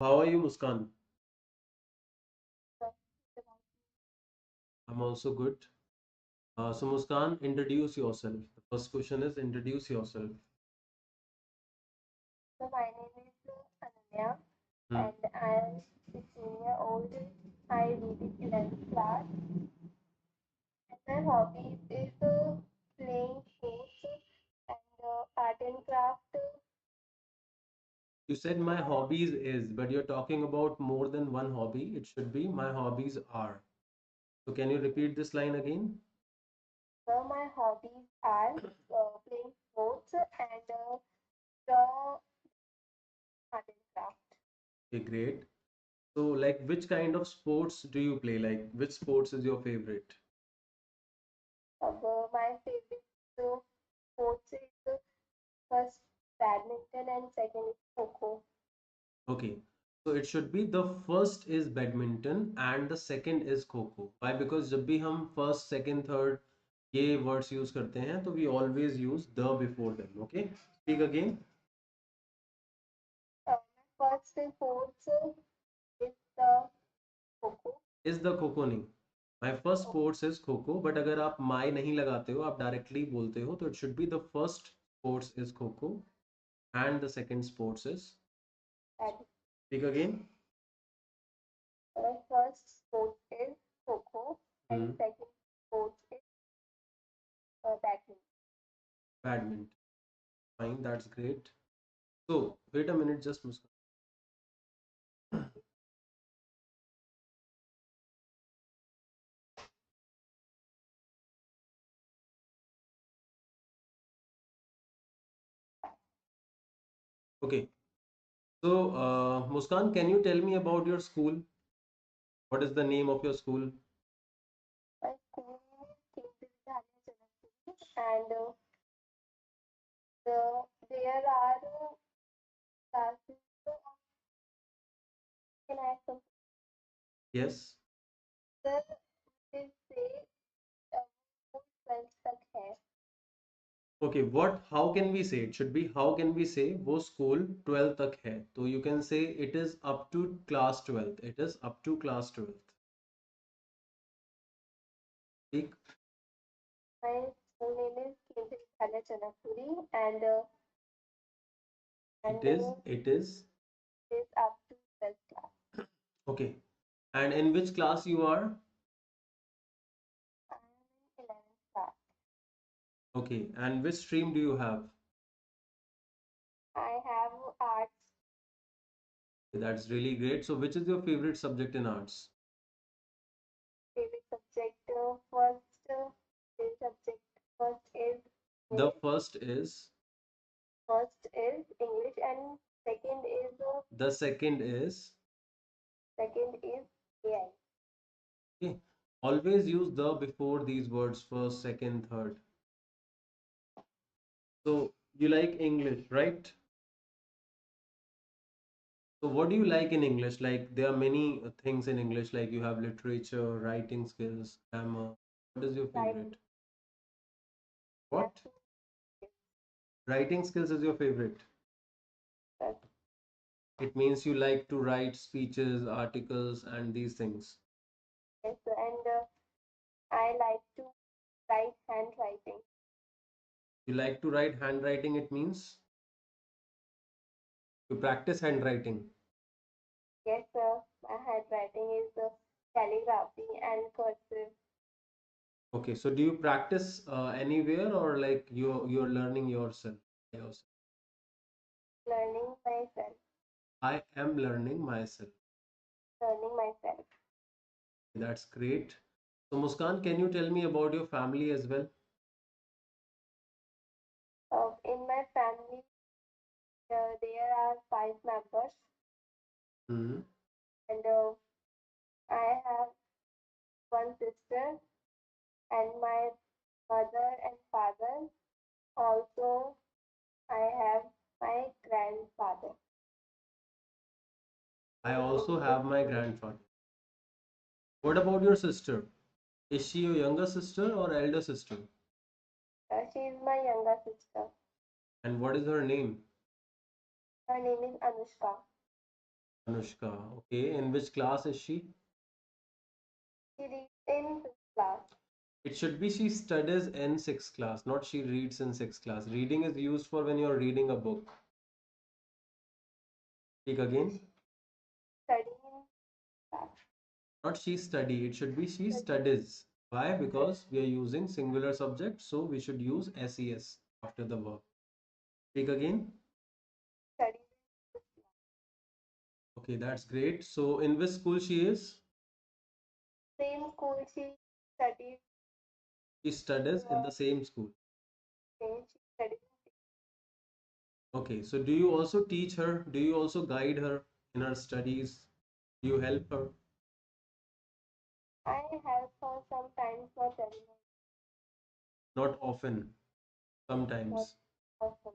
How are you, Muskan? I'm also good. So, Muskan, introduce yourself. The first question is introduce yourself. So my name is Ananya Hmm. and I am 16-year-old. I read in 11th class and my hobbies is playing sports and art and craft. You said my hobbies is, but you're talking about more than one hobby. It should be my hobbies are. So, can you repeat this line again? So my hobbies are playing sports and draw art and craft. Okay, great. So, like, which kind of sports do you play? Like, which sports is your favorite? My favorite sports is first badminton and second is kho. Okay. So it should be the first is badminton and the second is kho-kho. Why? Because जब भी हम first, second, third ये words use करते हैं तो we always use the before them. Okay. Speak again. My first sports is the kho. Is the kho-kho नहीं. My first sports is kho-kho. But अगर आप my नहीं लगाते हो आप directly बोलते हो तो it should be the first sports is kho-kho and the second sports is. Speak again. First sport is kho and Hmm. second sport is badminton. Badminton. Fine. That's great. So wait a minute, just Muskan. Okay. So, Muskan, can you tell me about your school? What is the name of your school? My school name is King Vidyalaya Janakpuri and there are classes of can I have some Yes. sir they say uh, वो 12th तक है. Okay, what, how can we say? It should be how can we say वो school 12 तक है. So you can say it is up to class 12th. It is up to class 12th. ठीक? My school name is King Vidyalaya Janakpuri It and is, it is. is up to 12th class. Okay. And in which class you are? I am in 11th class. Okay. And which stream do you have? I have arts That's really great. So which is your favorite subject in arts? favorite subject. Favorite subject first is The English. first is, First is English and the second is. second is AI. Okay. Always use the before these words first, second, third. So you like English, right? So what do you like in English? Like there are many things in English, like you have literature, writing skills, grammar. What is your Writing favorite? have What? to Writing skills is your favorite. yes, It means you like to write speeches, articles, and these things. yes, and I like to write handwriting. You like to write handwriting, it means you practice handwriting. Yes, my handwriting is calligraphy and cursive. Okay, so do you practice anywhere or like you're learning yourself? Yourself. Learning myself. I am learning myself. Learning myself. That's great. So Muskan, can you tell me about your family as well? In my family, there are 5 members, Hmm. and I have one sister and my mother and father. Also, I have my grandfather. I also have my grandfather. What about your sister? Is she your younger sister or elder sister? She is my younger sister. And what is her name? Her name is Anushka. Anushka. Okay. In which class is she? She reads in fifth class. It should be she studies in sixth class, not she reads in sixth class. Reading is used for when you're reading a book. Speak again. Studying in class. Not she study. It should be she Study. studies. Why? Because we are using singular subject, so we should use SES after the verb. Speak again. Studies in fifth class. Okay, that's great. So in which school she is? Same school she studies. She studies in the same school. Same she studies. Okay, so do you also teach her? Do you also guide her in her studies? Do you help her? I help her sometimes, not every night, Not often, not sometimes. often.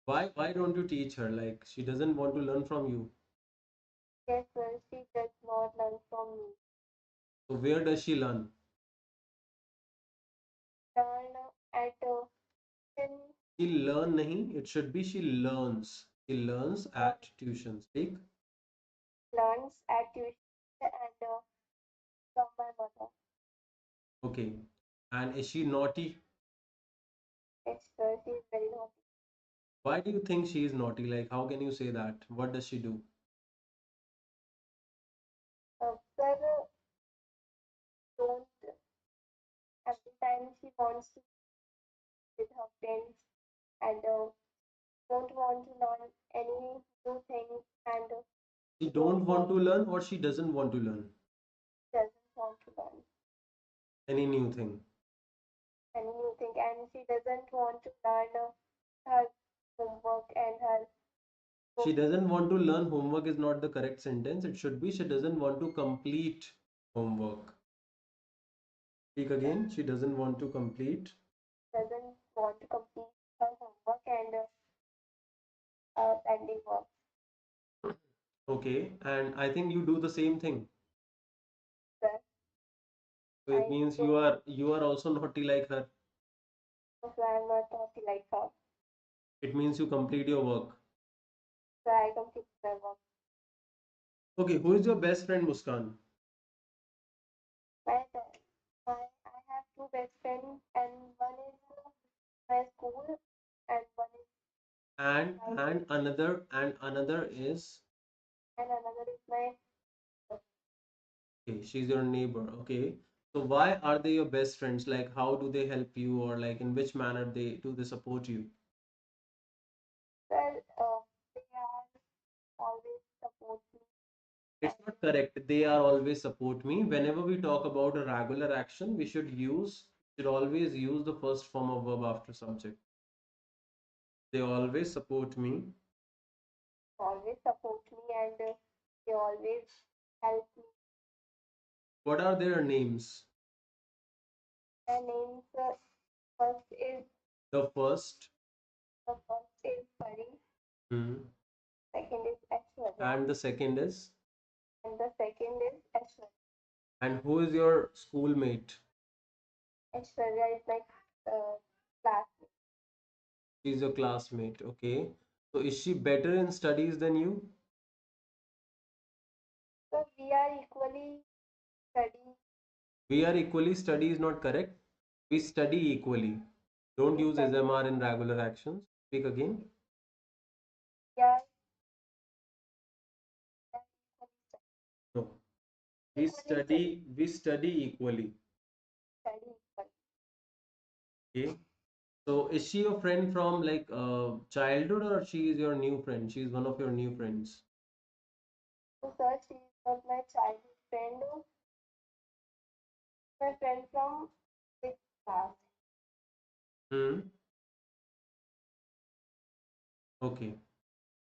Why don't you teach her? Like she doesn't want to learn from you. Yes, well, she does not learn from me. So where does she learn? Learn at in She learn nahi. It should be she learns. She learns at tuition. Speak. learns at tuition and from my mother. Okay. And is she naughty? It's she is very naughty. Why do you think she is naughty? Like how can you say that? What does she do? Sir, don't every time she wants to be with her friends and don't want to learn any new things and She don't don't want want to learn or she doesn't want to learn doesn't want to learn any new thing. any new thing and she doesn't want to learn her homework and her She books. doesn't want to learn homework is not the correct sentence. It should be she doesn't want to complete homework. Speak again. She doesn't want to complete. Doesn't want to complete her homework and pending work. Okay. And I think you do the same thing. Sir, So it I means don't you are also naughty like her. know if I'm not naughty like her. It means you complete your work. So I complete my work. Okay. Who is your best friend, Muskan? My, I have two best friends and one is my school and one is private And another is and another is my okay. She's your neighbor. Okay. So why are they your best friends? Like how do they help you or like in which manner they support you? well, they are always support me It's and not correct. They are always support me. Whenever we talk about a regular action, we should always use the first form of verb after subject. They always support me. always support me and they always help me. What are their names? Their names first is The first the first is Pari, hmm, second is Aishwarya, and the second is. and the second is Aishwarya. And who is your schoolmate? Aishwarya is my classmate. She's your classmate. Okay. So is she better in studies than you? So we are equally studying. We are equally study is not correct. We study equally. Don't We use study. SMR in regular actions. Speak again. We are No. equally study. We study equally. Study equally. Okay. So is she your friend from like childhood or she is your new friend? She is one of your new friends. So sir, she is not my childhood friend. My friend from sixth class. Hmm. Okay.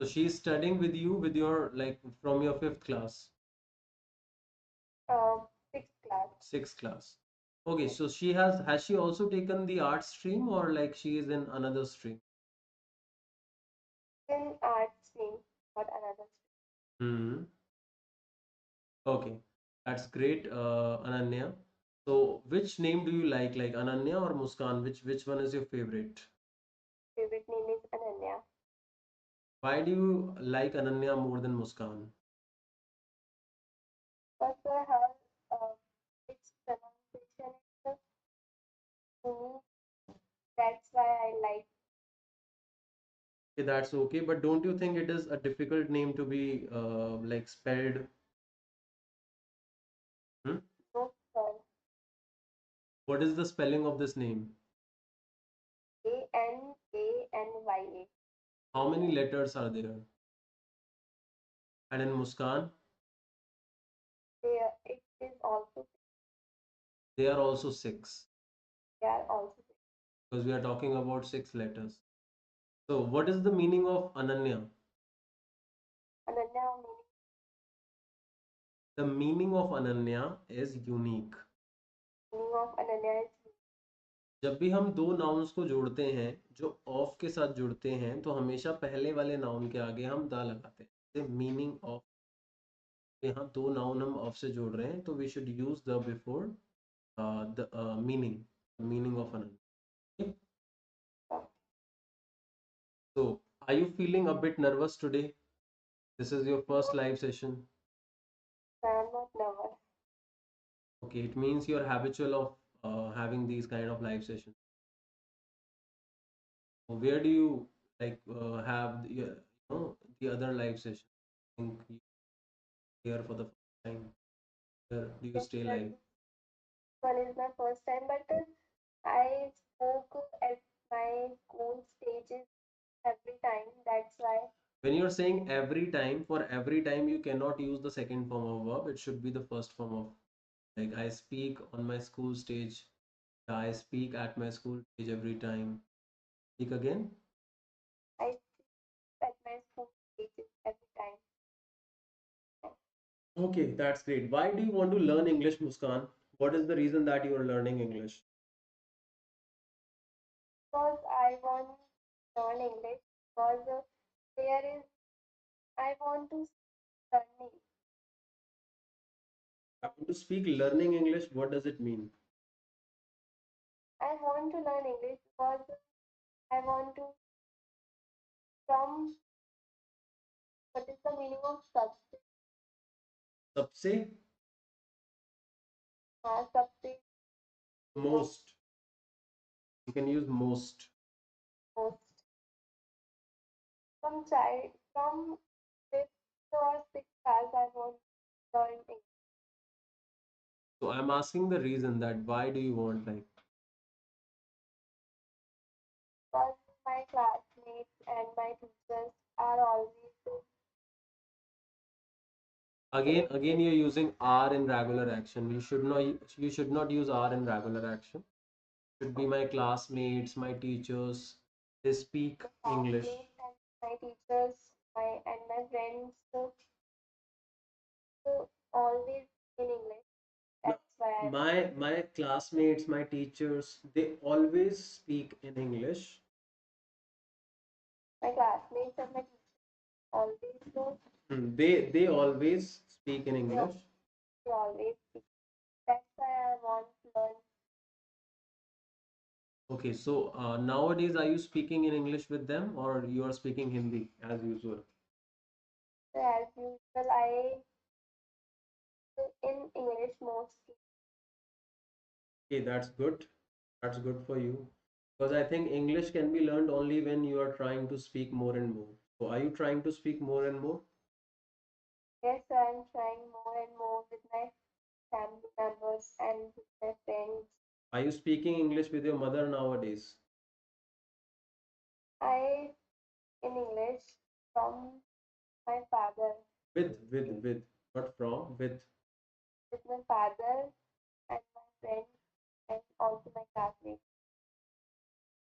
So she is studying with you with your like from your fifth class, Sixth class. sixth class. Okay. Yes. So has she also taken the art stream or like she is in another stream? In art stream, not another stream. Hmm. Okay. That's great, Ananya. So which name do you like Ananya or Muskan? Which one is your favorite? Favorite name is Ananya. Why do you like Ananya more than Muskan? because her uh, its pronunciation is unique. That's why I like Okay, that's okay, but don't you think it is a difficult name to be like spelled? Hmm? both her. What is the spelling of this name? Ananya. How many letters are there? And in Muskan, It is also they are also six they are also because we are talking about six letters. So, what is the meaning of Ananya? Ananya meaning The meaning of Ananya is unique. of Ananya is जब भी हम दो nouns को जोड़ते हैं जो of के साथ जुड़ते हैं तो हमेशा पहले वाले नाउन के आगे हम द लगाते हैं मीनिंग ऑफ यहाँ दो नाउन हम ऑफ से जोड़ रहे हैं तो we should use the before the meaning of an so are you feeling a bit nervous today? This is your first live session. not lover. Okay, it means you're habitual of having these kind of live sessions. Where do you like have the other live session? I think you here for the first time. Where do you Yes, stay that live? one is my first time, but I spoke at my school stages every time. That's why When you're saying every time, for every time you cannot use the second form of verb. It should be the first form of like I speak on my school stage. I speak at my school stage every time. Speak again. I speak at my school stages every time. Okay, that's great. Why do you want to learn English, Muskan? What is the reason that you are learning English? Because I want to learn English. Because there is I want to learning. I want to speak learning English. What does it mean? I want to learn English because I want to from what is the meaning of substance? सबसे Substance meaning of most. You can use most. most. From child, from 5 or 6 years, I want to learn English. So I'm asking the reason that why do you want like Because my classmates and my teachers are always again you're using are in regular action. You should not use are in regular action. Should be my classmates, my teachers. They speak my English. classmates and my teachers, my friends, always in English. No, That's why I want. my classmates, my teachers, they always speak in English. My classmates and my teachers always know. They always speak in They, English. they always speak. That's why I want to learn. Okay, so nowadays are you speaking in English with them or you are speaking Hindi as usual? So as usual, I in English mostly. Okay, that's good. That's good for you. Because I think English can be learned only when you are trying to speak more and more. So are you trying to speak more and more? Yes, so I'm trying more and more with my family members and with my friends. Are you speaking English with your mother nowadays? I in English from my father, With, not from, with. with my father and my friends and also my classmates.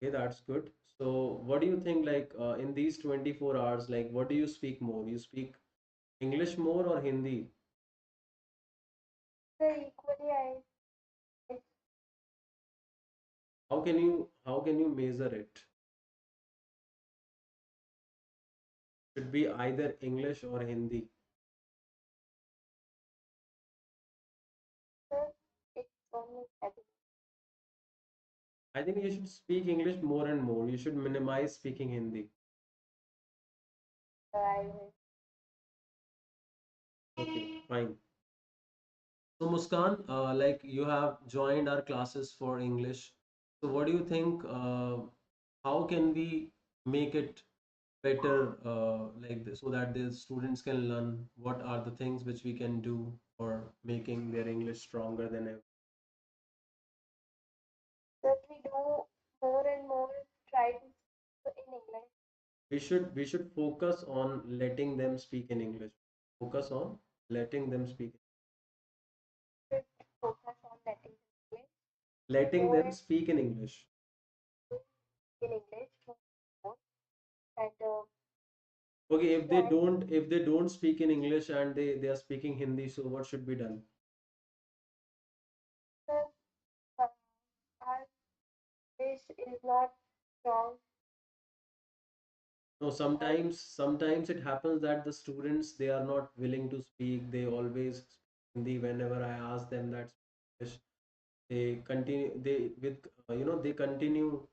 Okay, that's good. So what do you think like in these 24 hours, like what do you speak more? You speak English more or Hindi? So equally, I How can you measure it? Should be either English or Hindi. it's only ability. I think you should speak English more and more. You should minimize speaking Hindi. So I will Okay, fine. So Muskan, like you have joined our classes for English. So what do you think? How can we make it better, like this, so that the students can learn? What are the things which we can do for making their English stronger than ever? That we do more and more try to speak in English. We should focus on letting them speak in English. Focus on letting them speak. Should focus on letting English Letting more them and speak in English. more in English more and Okay, try if they don't speak in English and they are speaking Hindi, so what should be done? to our English is not strong. No, Our sometimes it happens that the students they are not willing to speak. They always speak Hindi whenever I ask them that English. They continue they with they continue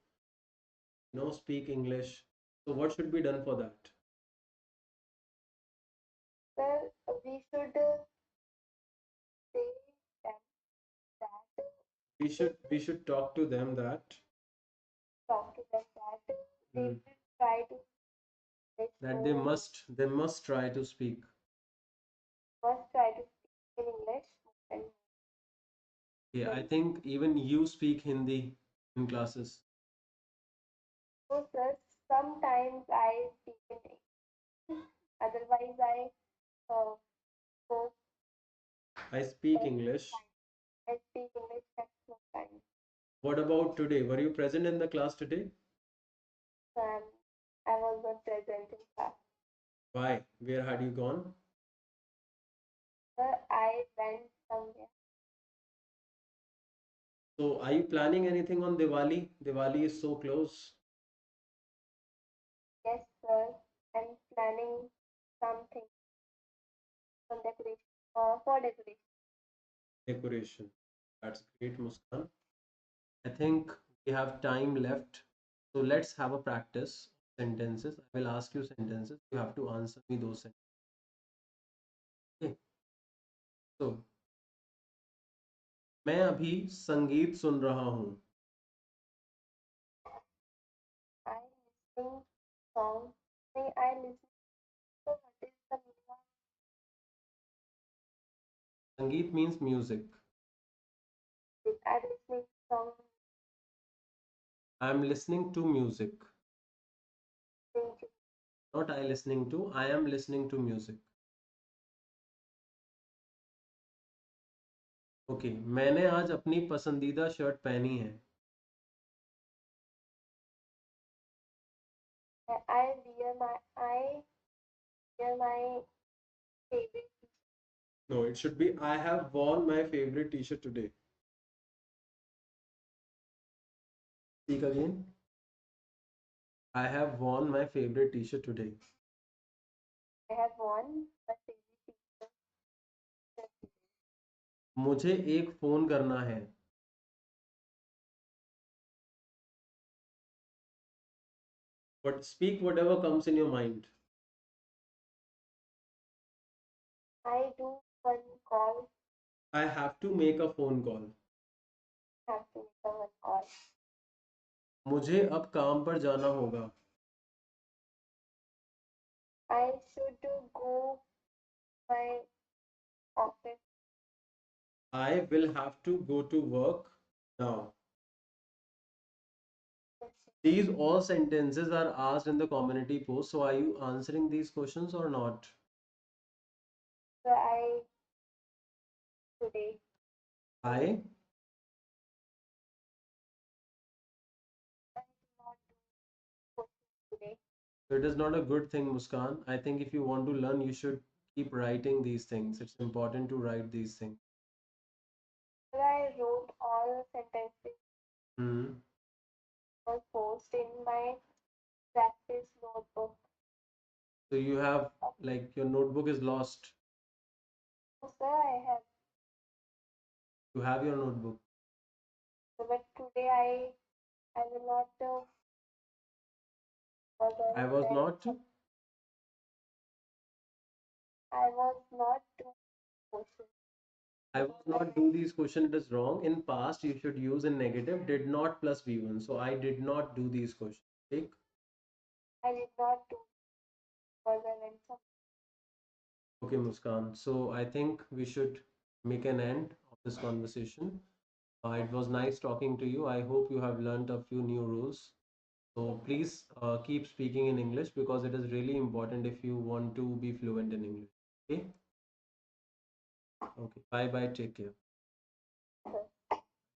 speak English. So what should be done for that? well, we should say them that We should talk to them that talk to them that they mm, should try to English that they more and must try to speak. must try to speak in English more and Yeah, more. I think even you speak Hindi in classes. So, sir, sometimes I speak in English. Otherwise, I uh, go I speak most English. time. I speak English maximum time. What about today? Were you present in the class today? And I was not present in class. Why? Where had you gone? Sir, I went somewhere. So, are you planning anything on Diwali? Diwali is so close. Yes, sir. I'm planning something for decoration. For decoration. Decoration. That's great, Muskan. I think we have time left. So, let's have a practice of sentences. I will ask you sentences. You have to answer me those sentences. Okay. So, मैं अभी संगीत सुन रहा हूँ. I listening song. I listen to what is the meaning of Sangeet means music. it? I listening song. I am listening to music. Listening Not I listening to. I am listening to music. Okay मैंने आज अपनी पसंदीदा shirt पहनी है. I wear my favorite. No, it should be I have worn my favorite t-shirt today. Speak again. I have worn my favorite t-shirt today. I have one my favorite teacher. मुझे एक phone करना है. But speak whatever comes in your mind. I do one call. I have to make a phone call. Have to make a one call. मुझे अब काम पर जाना होगा. I should go my office. I will have to go to work now. These all sentences are asked in the community post. So are you answering these questions or not? So I today. I I do not do questions today. So it is not a good thing, Muskan. I think if you want to learn, you should keep writing these things. It's important to write these things. So I wrote all sentences Hmm. was post in my practice notebook. So you have like your notebook is lost. So sir, I have. You have your notebook. But today I will not I bother was that. not. I was not too cautious. I was not do these question. It is wrong. In past, you should use in negative. Did not plus V1. So I did not do these questions. Okay. I did not do because I went some. Okay, Muskan. So I think we should make an end of this conversation. It was nice talking to you. I hope you have learned a few new rules. So please keep speaking in English because it is really important if you want to be fluent in English. Okay. Okay. Bye bye. Take care.